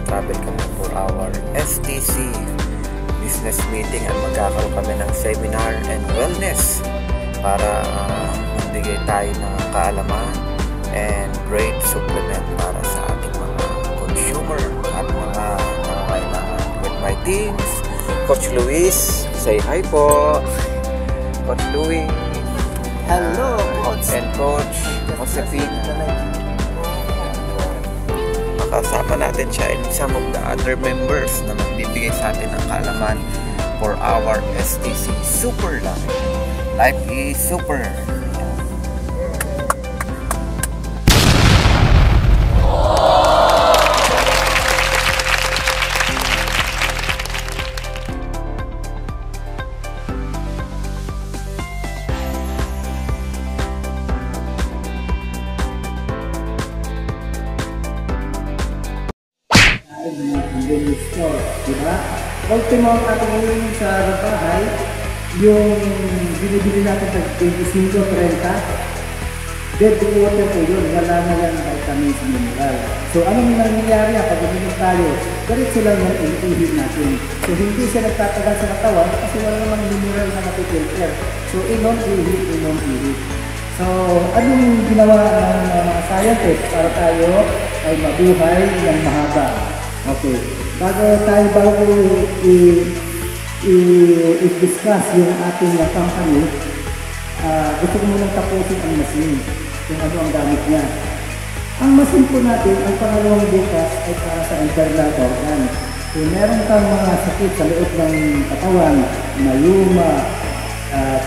magta-travel kami for our STC business meeting at magkakaroon kami ng seminar and wellness para magbigay tayo ng kaalaman and great supplement para sa ating mga consumer at mga nangangailangan. With my teams, Coach Luis, say hi po. Coach Luis. Hello, Coach. And Coach Josefina. Makasama natin siya and some of the other members na magbibigay sa atin ng kaalaman for our STC Super Life. Life is super. Diba? Ultimo ang ating ilimin sa bahay, yung binibili natin sa 25-30, dead water po yun, wala na yan vitamins mineral. So anong nangyayari pag uminom tayo? Diretso lang yung inuuhin natin. So hindi siya nagtatagal sa katawan kasi wala namang mineral na matipilter. So inom-ihit. So anong ginawa ng mga scientists para tayo ay mabuhay ng mahaba? Okay. Bago i-discuss yung ating company, gusto ko munang tapusin ang machine, kung ano ang gamit niya. Ang machine po natin, ang pangalawang bukas ay para sa internal organ. Kung meron kang mga sakit sa loob ng katawan, mayuma,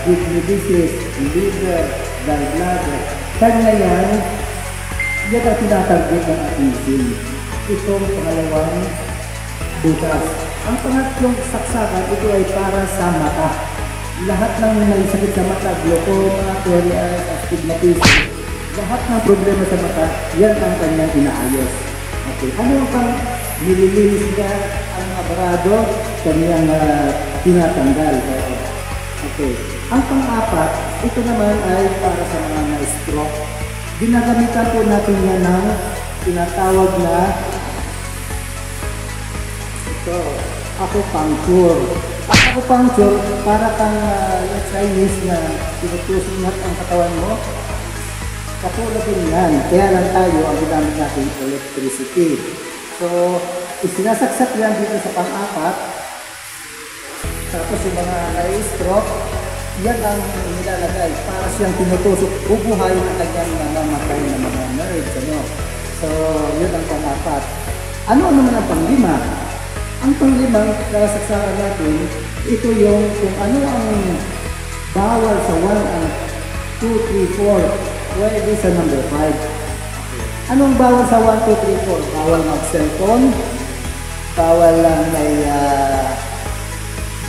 kidney disease, liver, gallbladder, kanya yan ang tinatarget ng ating machine. Itong pangalawang bukas. Ang pangatlong saksakan, ito ay para sa mata. Lahat ng may sakit sa mata, glaucoma, psoriasis, astigmatism, lahat ng problema sa mata, yan ang kanyang inaayos. Okay. Ano ang pang nililinis niya ang abarado, kanyang tinatanggal. Okay. Ang pang-apat, ito naman ay para sa mga na-stroke. Ginagamitan po natin yan ng tinatawag na acupuncture. Ang acupuncture, para kang Chinese na tinutusinat ang katawan mo. Katulad din yan. Kaya lang tayo ang ginamit natin electricity. So, isinasaksak yan dito sa pang-apat. Tapos yung mga na-stroke, yan ang nilalagay para siyang tinutusok, bubuhay na kanyang namamatay na mga nerves. So, yun ang pang-apat. Ano naman ang pang-lima? Ang panglimang kasaksakan natin, ito yung kung ano ang bawal sa 1 and 2, 3, 4, pwede sa number 5. Anong bawal sa 1, 2, 3, 4? Bawal mag-cellphone, bawal lang may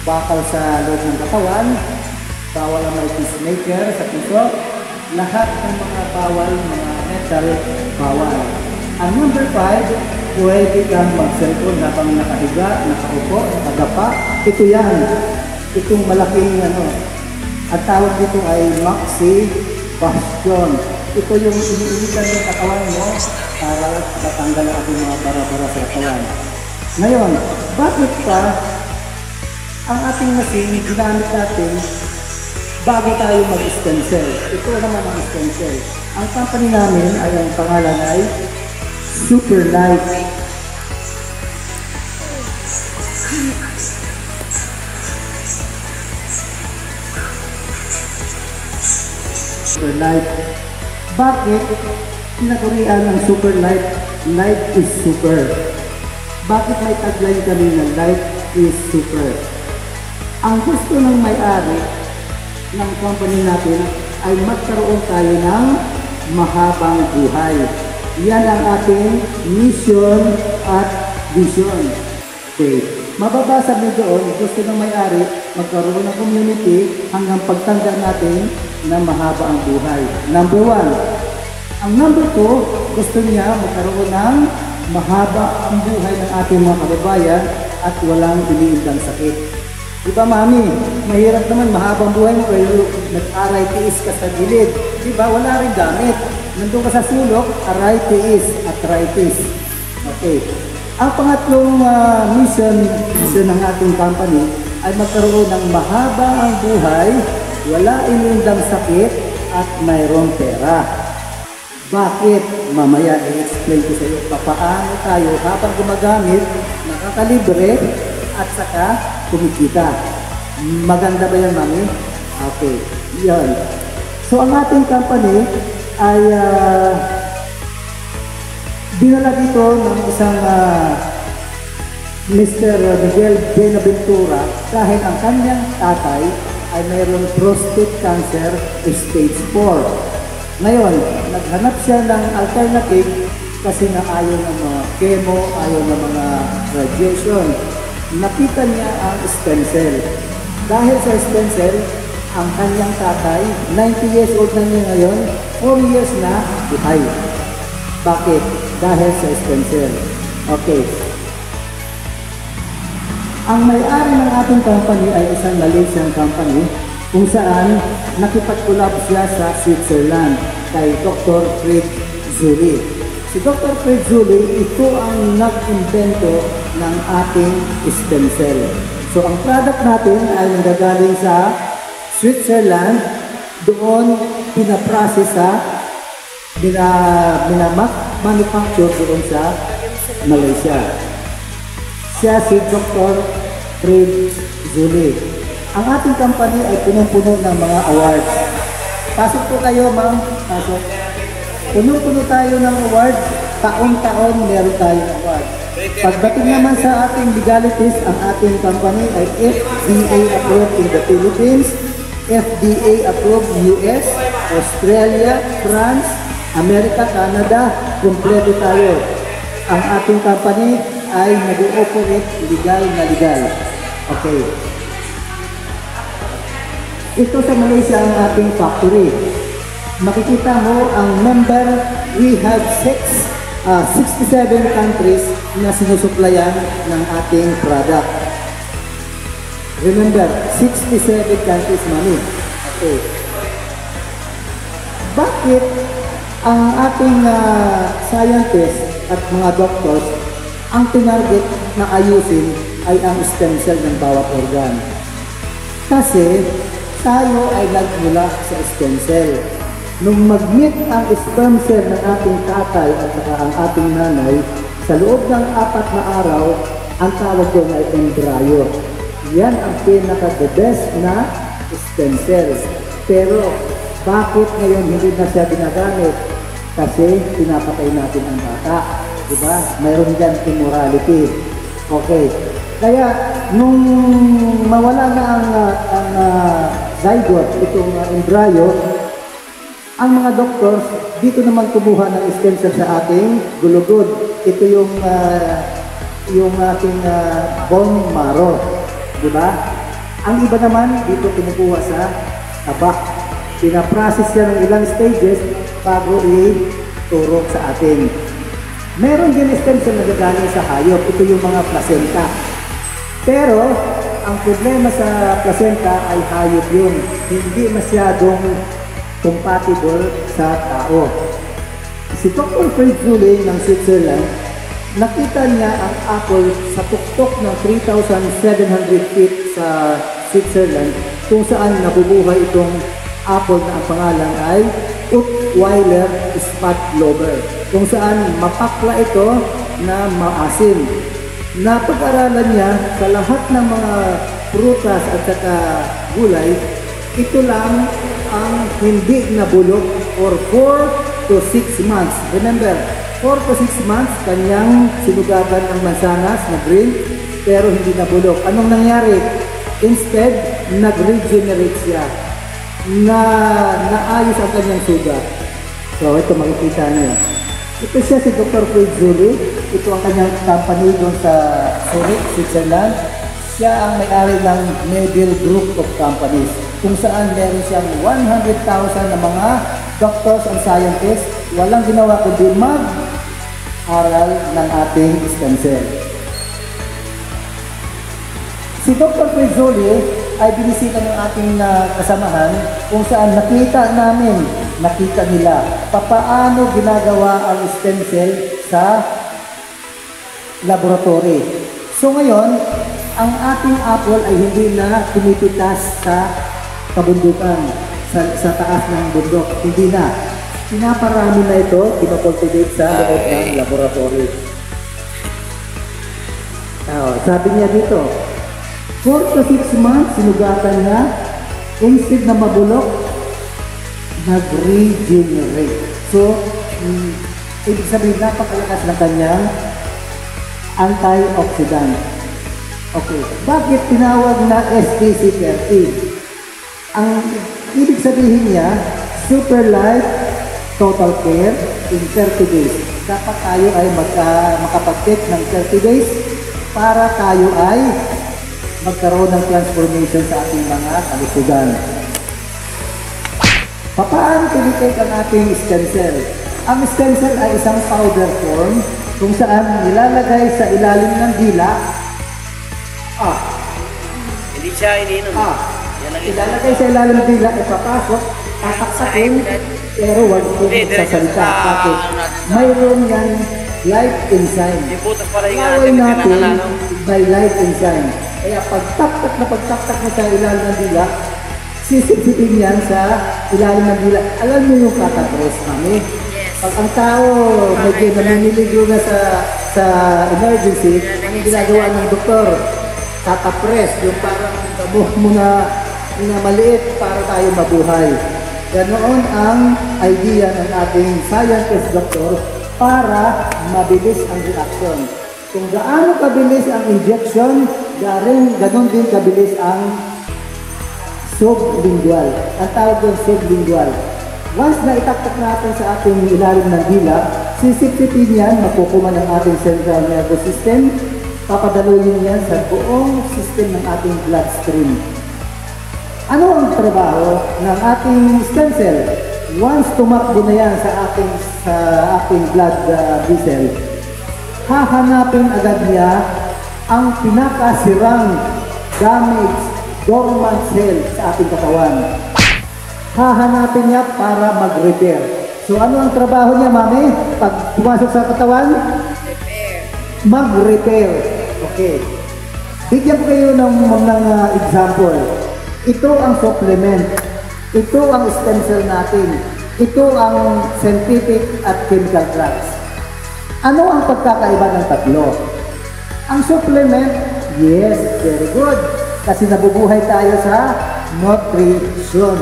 bakal sa loob ng katawan, bawal lang may peacemaker sa puso, lahat ng mga bawal, mga metal, bawal. Ang number 5, pwede kang mag-cellphone habang nakahiga, nakaupo, nakagapa. Ito yan. Itong malaking ang tawag dito ay Maxi Bastion. Ito yung iniinitan ng katawan mo para matanggal ang ating mga bara-bara sa katawan. Ngayon, bakit pa ang ating machine ginamit natin bago tayo mag-stem cell? Ito naman ang stem cell. Ang company namin ay ang pangalan ay Super Life. Super Life. Bakit tinagurian ng Super Life? Life is super. Bakit may tagline kami na Life is super? Ang gusto ng may-ari ng company natin ay magkaroon tayo ng mahabang buhay. Yan ang ating mission at vision. Okay. Mababasa mo doon, gusto ng may-ari magkaroon ng community hanggang pagtanda natin na mahaba ang buhay. Number 1. Ang number 2, gusto niya magkaroon ng mahaba ang buhay ng ating mga kababayan at walang iniindang sakit. Diba mami, mahirap naman mahabang buhay mo pero nag-aray tiis ka sa gilid. Diba, wala rin gamit. Nandun ka sa sulok, aray tiis, arthritis. Okay. Ang pangatlong mission ng ating company ay magkaroon ng mahaba ang buhay, wala inundang sakit, at mayroong pera. Bakit? Mamaya i-explain ko sa iyo paano tayo habang gumagamit, nakakalibre, at saka kumikita. Maganda ba yan, Mami? Okay, yan. So ang ating company ay dinala dito ng isang Mr. Miguel Benaventura dahil ang kanyang tatay ay mayroong prostate cancer stage 4. Ngayon, naghanap siya ng alternative kasi na ayaw ng mga chemo, ayaw ng mga radiation. Nakita niya ang stem cell. Dahil sa stem cell, ang kanyang tatay, 90 years old na niya ngayon, 4 years na buhay. Bakit? Dahil sa stem cell. Okay. Ang may-ari ng ating company ay isang Malaysian company kung saan nakipag-collab siya sa Switzerland kay Dr. Fred Zuli. Si Dr. Fred Zuli, ito ang nag-invento ng ating stem cell. So ang product natin ay nagagaling sa Switzerland, doon pinaprocess sa manufacture doon sa Malaysia. Siya si Dr. Fred Zuli. Ang ating company ay punong-puno ng mga awards. Pasok po kayo, ma'am. Pasok. Puno-puno tayo ng awards. Taon-taon meron tayong award. Pagdating naman sa ating legalities, ang ating company ay FDA approved in the Philippines, FDA approved US, Australia, France, America, Canada, kumpleto tayo. Ang ating company ay nag-ooperate legal na legal. Okay. Ito sa Malaysia ang ating factory. Makikita mo ang member, we have 67 countries na sinusuplayan ng ating product. Remember, 67 countries, mami. Okay. Bakit ang ating scientists at mga doctors ang tinarget na ayusin ay ang stem cell ng bawat organ? Kasi tayo ay nagmula sa stem cell. Nung mag-meet ang sperm cell ng ating tatay at saka ang ating nanay, sa loob ng 4 na araw, ang tawag doon ay embryo. Yan ang pinaka-the best na stem cell. Pero bakit ngayon hindi na siya ginagamit? Kasi pinapatay natin ang bata. Diba? Mayroon dyan immorality. Okay. Kaya nung mawala na ang zygote, itong embryo, ang mga doctors dito naman kumuha ng stem cell sa ating gulugod. Ito yung ating bone marrow. Diba? Ang iba naman dito kinukuha sa tabak. Pinaprocess siya ng ilang stages bago ituro sa atin. Meron din stem cell na gagaling sa hayop. Ito yung mga placenta. Pero ang problema sa placenta ay hayop yun. Hindi masyadong compatible sa tao. Si Dr. Fred Zuli ng Switzerland, nakita niya ang apple sa tuktok ng 3,700 feet sa Switzerland kung saan nabubuhay itong apple na ang pangalan ay Utweiler Spot Clover, kung saan mapakla ito na maasim. Napag-aralan niya sa lahat ng mga prutas at saka gulay, ito lang ang hindi nabulok for 4 to 6 months. Remember, 4 to 6 months kanyang sinugatan ng mansanas na green pero hindi nabulok. Anong nangyari? Instead, nag-regenerate siya. Naayos ang kanyang sugat. So, ito makikita niyo. Ito siya si Dr. Fred Zuli. Ito ang kanyang company doon sa Zurich, Switzerland. Siya ang may-ari ng Medil Group of Companies, kung saan meron siyang 100,000 na mga doctors and scientists. Walang ginawa kundi mag-aral ng ating stem cell. Si Dr. Fred Zuli ay binisita ng ating kasamahan kung saan nakita nila papaano ginagawa ang stem cell sa laboratory. So ngayon, ang ating apple ay hindi na pinipitas sa kabundukan, sa taas ng bundok. Hindi na. Pinaparami na ito, pinakultivate sa loob ng laboratory. Sabi niya dito, 4 to 6 months, sinugatan niya, instead na mabulok, nag-regenerate. So, ibig sabihin, napakalakas ng kanyang antioxidant. Okay, bakit tinawag na STC30? Ang ibig sabihin niya, Super Life Total Care in 30 days. Dapat tayo ay makapag-take ng 30 days para tayo ay magkaroon ng transformation sa ating mga kalusugan. Paano tinitake ang ating stem cell? Ang stem cell ay isang powder form kung saan nilalagay sa ilalim ng dila. Hindi siya iniinom. Ilalagay sa ilalim ng dila, ipapasok, tataksakin, pero wag po sasalita. Bakit? Mayroon yan life enzyme. Laway natin by life enzyme. Kaya pagtaktak mo sa ilalim ng dila, sisipsipin yan sa ilalim ng dila. Alam mo yung katapress, mami? Pag ang tao medyo naniligo na sa emergency, ang ginagawa ng doktor, tatapress, yung parang tabuh mo na maliit para tayo mabuhay. Ganoon ang idea ng ating scientist doctor para mabilis ang reaction. Kung gaano kabilis ang injection, ganon din kabilis ang sublingual. Ang tawag doon sublingual. Once na itaktak natin sa ating ilalim ng dila, sisipsipin yan, makukuman ang ating central nervous system, papadaluyin yan sa buong system ng ating bloodstream. Ano ang trabaho ng ating stem cell? Once tumakbo na yan sa ating blood vessel, hahanapin agad niya ang pinakasirang damaged dormant cell sa ating katawan. Hahanapin niya para mag-repair. So ano ang trabaho niya, mami? Pag pumasok sa katawan? Mag-repair. Okay. Bigyan ko kayo ng example. Ito ang supplement. Ito ang stem cell natin. Ito ang scientific at chemical drugs. Ano ang pagkakaiba ng tatlo? Ang supplement, yes, very good. Kasi nabubuhay tayo sa nutrition.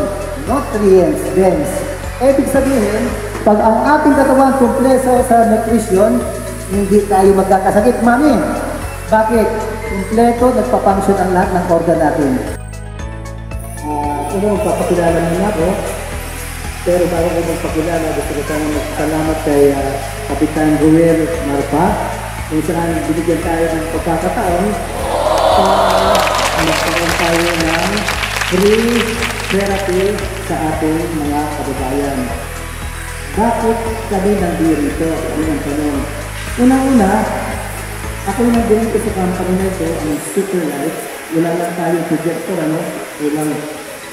Nutrients dense. Ibig sabihin, pag ang ating katawan kumpleto sa nutrition, hindi tayo magkakasakit, mami. Bakit? Kumpleto, nagpapunction ang lahat ng organ natin. Papakilala niyo ako. Pero bago ko magpakilala, gusto ko sana magpasalamat kay Kapitan Ruel Marpa kung saan binigyan tayo ng pagkakataon para magkaroon tayo ng free therapy sa ating mga kababayan. Bakit kami nandito? Yun ang tanong. Una-una, ako yung nandito sa company na ito, ang Super Life. Wala lang tayong projector, Ulang.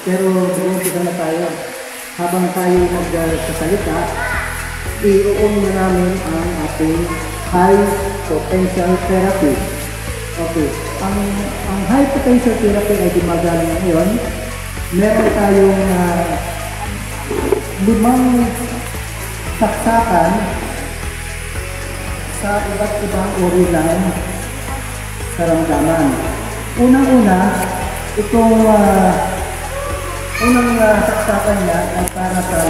Pero buong na tayo. Habang tayo magsasalita, i-on na namin ang ating high potential therapy. Okay. Ang high potential therapy ay gumagana ngayon. Meron tayong 5 saksakan sa iba't ibang uri ng karamdaman. Unang-una, itong unang saksakan niya ay para sa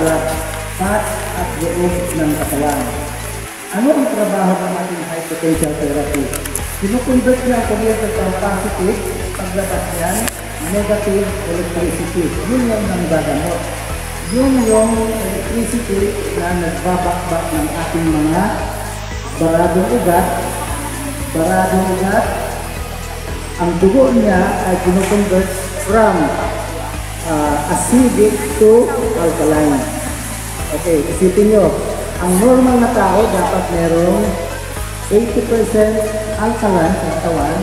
fat at loob ng katawan. Ano ang trabaho ng ating high potential therapy? Sinukonvert niya ang kuryente from positive, paglabas niyan, negative electricity. Yun yung nanggagamot. Yun yung electricity na nagbabakbak ng ating mga baradong ugat. Ang dugo niya ay kinukonvert from acidic to alkaline. Okay, isipin nyo, ang normal na tao dapat merong 80% alkaline sa katawan,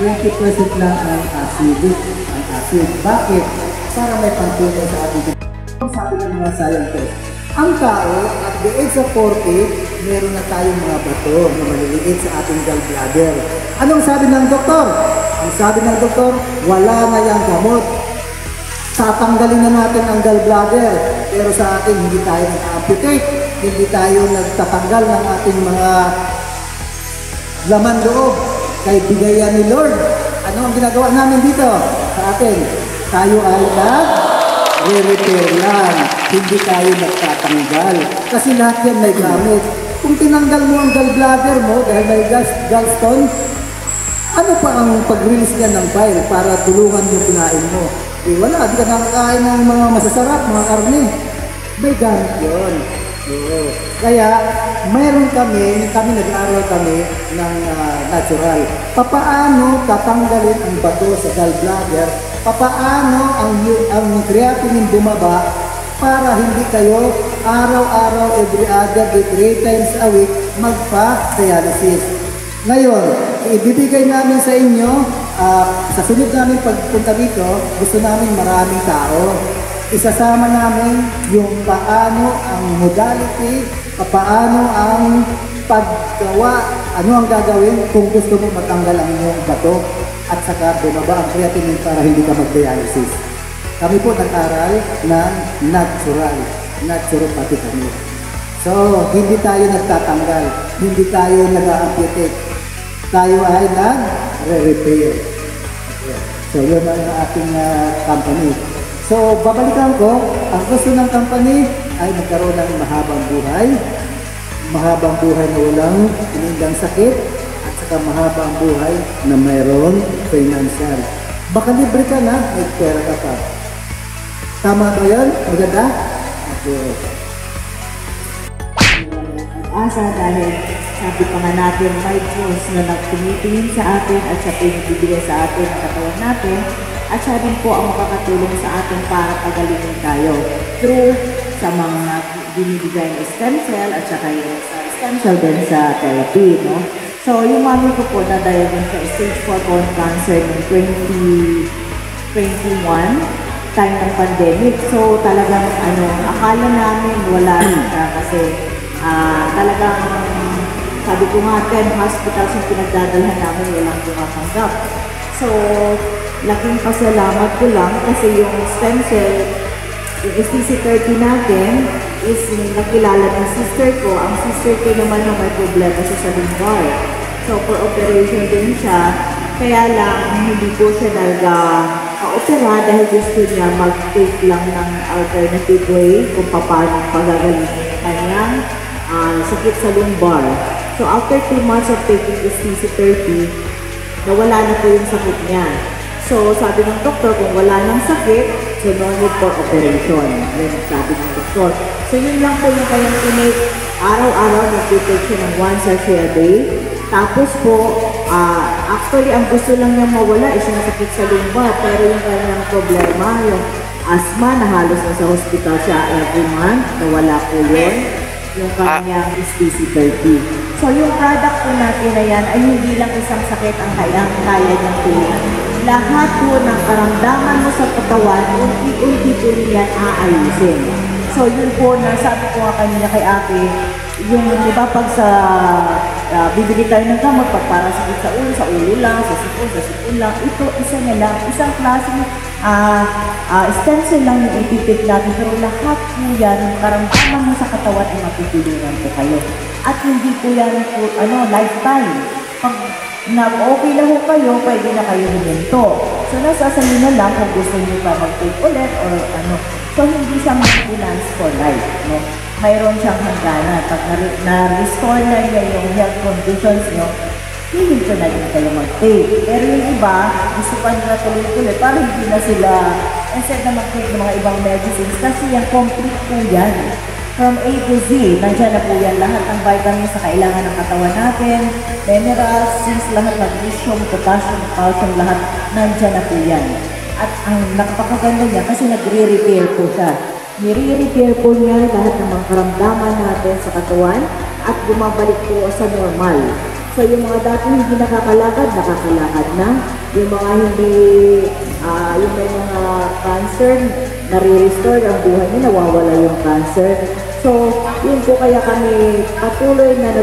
20% lang ang acidic, ang acid. Bakit? Para may pangtunay sa ating. Sabi ng mga scientists, Ang tao at the age of 40, meron na tayong mga bato na maliliit sa ating gallbladder. Anong sabi ng doktor? Ang sabi ng doktor, wala na yung gamot. Tatanggalin na natin ang gallbladder. Pero sa atin, hindi tayo nag-amputate. Hindi tayo nagtatanggal ng ating mga laman loob. Kay bigayan ni Lord. Ano ang ginagawa namin dito sa atin? Tayo ay nag-repair lang. Hindi tayo nagtatanggal. Kasi lahat yan may gamit. Kung tinanggal mo ang gallbladder mo dahil may gallstone, ano pa ang pag-release niya ng bile para tulungan yung kinain mo? Eh wala, di ka nakakain ng mga masasarap, mga karne. May gamit yun. Oo. Kaya, mayroon kami nag-aaral kami ng natural. Papaano tatanggalin ang bato sa gallbladder? Papaano ang creatinine bumaba para hindi kayo araw-araw, every other day, 3 times a week magpa-dialysis. Ngayon, ibibigay namin sa inyo, sa sunod namin pagpunta dito, gusto namin maraming tao. Isasama namin yung paano ang modality, paano ang paggawa, ano ang gagawin kung gusto mo matanggal ang inyong bato at saka bumaba ang creatinine para hindi ka mag-dialysis. Kami po nag-aral ng naturopathy kami. So, hindi tayo nagtatanggal, hindi tayo nag-amputate. Tayo ay nag-repair. So, yun ang ating company. So, babalikan ko, ang gusto ng company ay magkaroon ng mahabang buhay na walang inindang sakit, at saka mahabang buhay na mayroon financial. Baka libre ka na, may pera ka pa. Tama ba yun? Maganda? Okay. Asa dahil sabi pa nga natin may tools na nagtumitingin sa atin at siya pinibigay sa atin ang katawan natin at siya din po ang makakatulong sa atin para pagalingin tayo through sa mga binibigay ng stem cell at saka yung sa stem cell din sa therapy, no? So, yung mami ko po na-diagnose sa stage 4 bone cancer noong 2021, time ng pandemic. So, talagang akala namin wala siya kasi talagang sabi ko nga 10 hospitals yung pinagdadalhan namin walang tumatanggap. So, laking pasalamat ko lang kasi yung stem cell, yung STC-30 natin is nakilala ng sister ko. Ang sister ko naman na may problema sa lumbar. So, for operation din siya. Kaya lang, hindi po siya opera dahil gusto niya mag-take lang ng alternative way kung paano pagagalingin yung kanyang sakit sa lumbar. So, after 2 months of taking STC-30, nawala na po yung sakit niya. So, sabi ng doktor, kung wala nang sakit, so no need for operation. Yan sabi ng doktor. So, yun lang po yung kanyang tinake. Araw-araw, nag-take siya ng 1 sachet a day. Tapos po, actually, ang gusto lang niya mawala is yung sakit sa lumbar. Pero yung kanyang problema, yung asthma, na halos nasa hospital siya every month. Nawala po yun. Yung kanyang STC-30. So, yung product po natin na yan ay hindi lang isang sakit ang kaya niyang tulungan. Lahat po ng karamdaman mo sa katawan, unti-unti po niyan aayusin. So, yun po, nasabi ko nga kanina kay ate, yung iba pag sa bibili tayo ng gamot, pag para sakit sa ulo lang, sa sipon lang, ito, isa na lang, isang klaseng stem cell lang yung ipipit natin, pero lahat po yan, yung karamdaman mo sa katawan ay matutulungan po kayo. At hindi po yan po, lifetime. Pag okay na ho kayo, pwede na kayo huminto. So, nasasali na lang kung gusto nyo pa mag-take ulit or So, hindi siya maintenance for life, no? Mayroon siyang hangganan. Pag na-restore na niya yung health conditions nyo, hihinto na din kayo mag-take. Pero yung iba, gusto pa nila tuloy-tuloy, parang hindi na sila, instead na mag-take ng mga ibang medicines, kasi yung complete po yan. From A to Z, nandiyan na po yan lahat ng vitamins sa kailangan ng katawan natin, minerals, zinc, lahat, magnesium, potassium, calcium, lahat, nandiyan na po yan. At ang nakapakaganda niya kasi nagre-repair po siya. Nire-repair po niya lahat ng mga karamdaman natin sa katawan at bumabalik po sa normal. So yung mga dati hindi nakakalakad na. yung mga hindi, yung may mga cancer, nare-restore ang buhay niya, nawawala yung cancer. So, yun po kaya kami patuloy na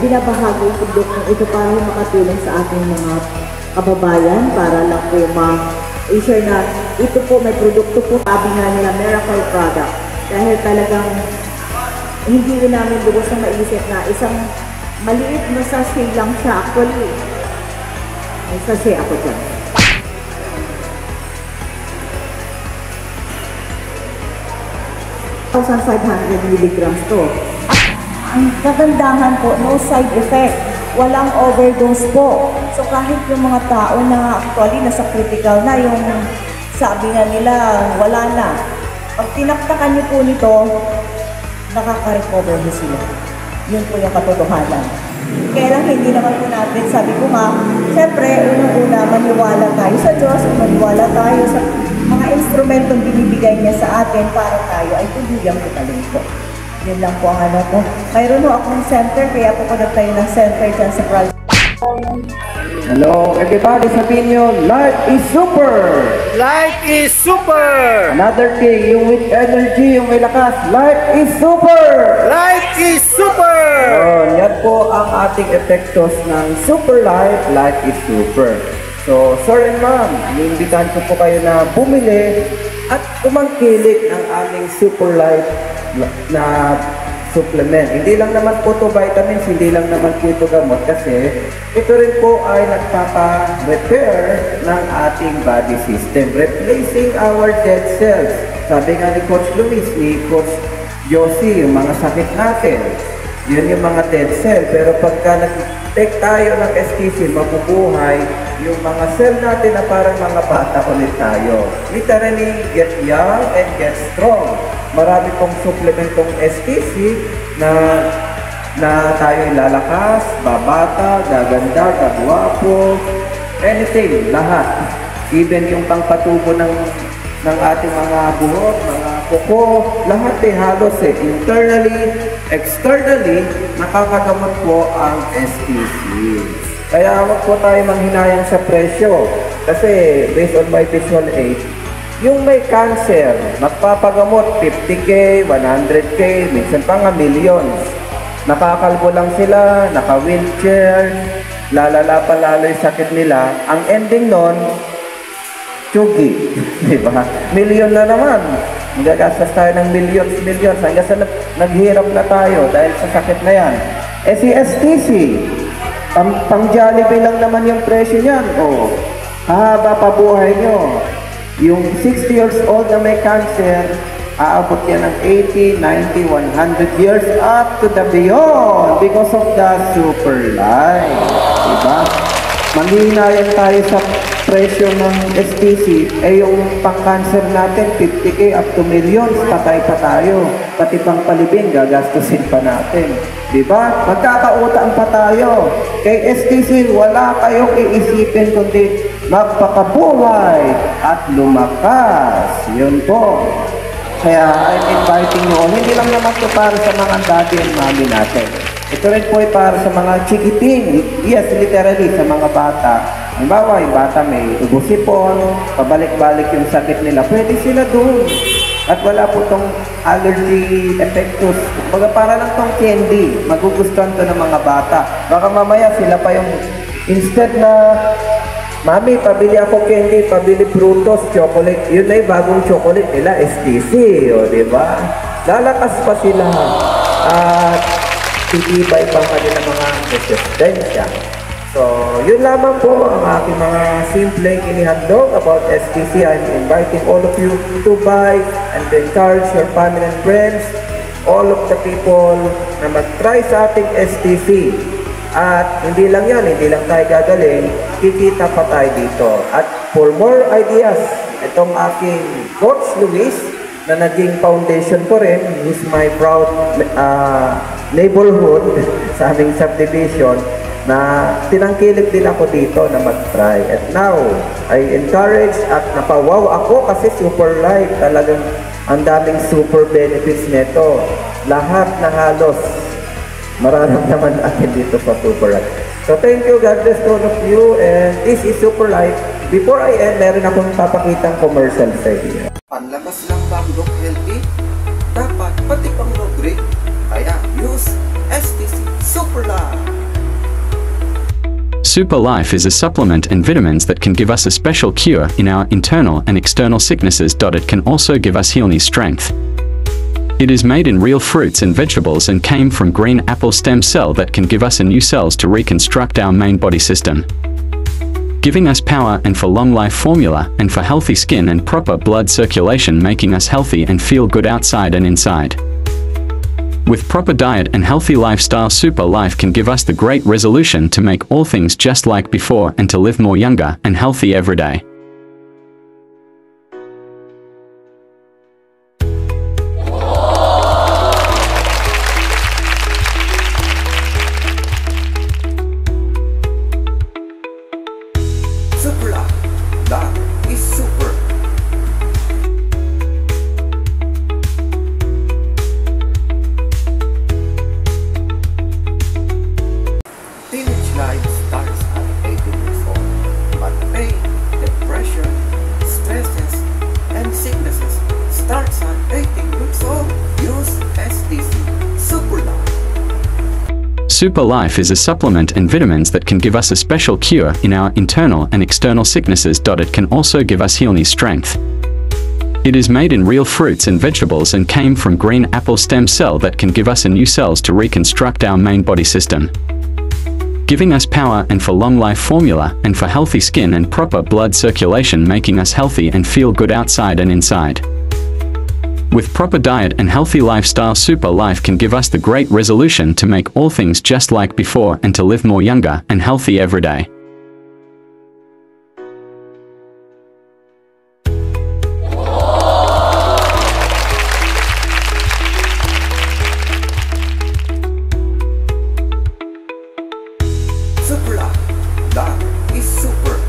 binabahagi yung produktong ito para makatulong sa ating mga kababayan para lang po ma-ensure na ito po may produkto po, sabi nga nila miracle product. Dahil talagang hindi rin namin lubos na maisip na isang maliit na sachet lang siya. Actually, may sachet ako dyan. 1,500 milligrams to. Ang kagandahan po, no side effect. Walang overdose po. So kahit yung mga tao na actually nasa critical na, yung sabi nga nila, wala na. Pag tinaktakan niyo po nito, nakaka-recover na sila. Yun po yung katotohanan. Kaya lang hindi naman po natin, sabi ko nga, siyempre, unang-una, maniwala tayo sa Diyos, maniwala tayo sa mga instrumentong binibigay niya sa atin para tayo ay tuluyan po talento. Yun lang po ang ano ko. Mayroon ho akong center, kaya po tayo ng center dyan sa Pral. Hello, everybody, sabihin nyo, life is super! Life is super! Another thing, yung with energy, yung may lakas, life is super! Life is super! Yan po ang ating epektos ng super life, life is super. So, sir and ma'am, iimbitahan ko po kayo na bumili at tumangkilik ng aming super life na supplement. Hindi lang naman po ito vitamins, hindi lang naman po ito gamot kasi ito rin po ay nagpapa-repair ng ating body system, replacing our dead cells. Sabi nga ni Coach Luis, ni Coach Josie, yung mga sakit natin, yun yung mga dead cell. Pero pagka nag-take tayo ng STC, mabubuhay yung mga cell natin na parang mga bata ulit tayo. Literally, get young and get strong. Marami pong supplementong STC na tayo lalakas, babata, gaganda, gagwapo, anything, lahat. Even yung pangpatubo ng ating mga buhok, mga kuko, lahat halos internally, externally, nakakagamot po ang STC. Kaya wag po tayo manghinayang sa presyo. Kasi based on my visual aid, yung may cancer, magpapagamot 50K, 100K, minsan pa nga millions. Nakakalbo lang sila, naka-wheelchair, lalala pa lalo yung sakit nila. Ang ending nun, tsugi. Diba? Milyon na naman. Magagastos tayo ng millions hanggang sa naghirap na tayo dahil sa sakit na yan. Eh si STC, pang Jollibee lang naman yung presyo niyan. O, haba pa buhay nyo. Yung 60 years old na may cancer, aabot yan ng 80, 90, 100 years up to the beyond because of the super life. Diba? Manghihinayan tayo sa presyo ng STC, yung pang-cancer natin, 50K up to millions, patay pa tayo. Pati pang palibing, gagastusin pa natin. Diba? Magkakautang pa tayo. Kay STC, wala kayong iisipin kundi magpakabuhay at lumakas. Yun po. Kaya I'm inviting you all. Hindi lang naman ito para sa mga daddy and mommy natin. Ito rin po ay para sa mga chikiting. Yes, literally, sa mga bata. Halimbawa, yung bata may ubusipon, pabalik-balik yung sakit nila. Pwede sila doon. At wala po itong allergy effectus. Baga para lang itong candy. Magugustuhan to ng mga bata. Baka mamaya sila pa yung instead na Mami, pabili ako candy, pabili frutos, chocolate. Yun na yung bagong chocolate nila, STC, o diba? Lalakas pa sila. At titibay pa kanilang mga resistensya. So, yun lamang po ang aking mga simpleng inihandog about STC. I'm inviting all of you to buy and to encourage your family and friends, all of the people na mag-try sa ating STC. At hindi lang yan, hindi lang tayo gagaling, kikita pa tayo dito. At for more ideas, itong aking Coach Luis, na naging foundation ko rin, is my proud neighborhood sa aming subdivision, na tinangkilik din ako dito na mag-try. At now, I encourage at napawaw ako kasi super light. Talagang ang daming super benefits nito. Lahat na halos mararamdaman natin dito sa super light. So thank you, God bless to all of you, and this is Super Life. Before I end, meron akong papakitang commercial sa inyo. Panlakas lang ba ang look healthy? Dapat pati pang look great. Kaya use STC Super Life. Super Life is a supplement and vitamins that can give us a special cure in our internal and external sicknesses. It can also give us healing strength. It is made in real fruits and vegetables and came from green apple stem cell that can give us a new cells to reconstruct our main body system, giving us power and for long life formula and for healthy skin and proper blood circulation, making us healthy and feel good outside and inside. With proper diet and healthy lifestyle, Super Life can give us the great resolution to make all things just like before and to live more younger and healthy every day. Super Life. That is super. Teenage life starts at 18 years old, but pain, depression, stresses, and sicknesses starts at 18 years old. Use STC Super Life. Super Life is a supplement and vitamins that can give us a special cure in our internal and external sicknesses. It can also give us healing strength. It is made in real fruits and vegetables and came from green apple stem cell that can give us a new cells to reconstruct our main body system, giving us power and for long life formula and for healthy skin and proper blood circulation, making us healthy and feel good outside and inside. With proper diet and healthy lifestyle, Super Life can give us the great resolution to make all things just like before and to live more younger and healthy every day. Super Life. That is super.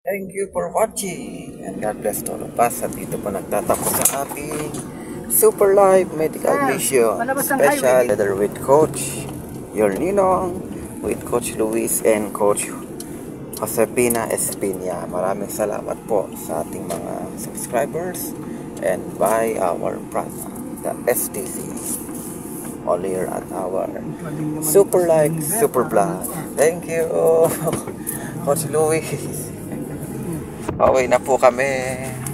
Thank you for watching, and God bless to all of us. At dito po nagtatapos sa ating Super Life Medical Mission Special together with Coach your Ninong, with Coach Luis and Coach Josepina Espina. Maraming salamat po sa ating mga subscribers and buy our product, the STC. All here at our Super Like, Super Vlog. Thank you, Coach Luis. Pauwi na po kami.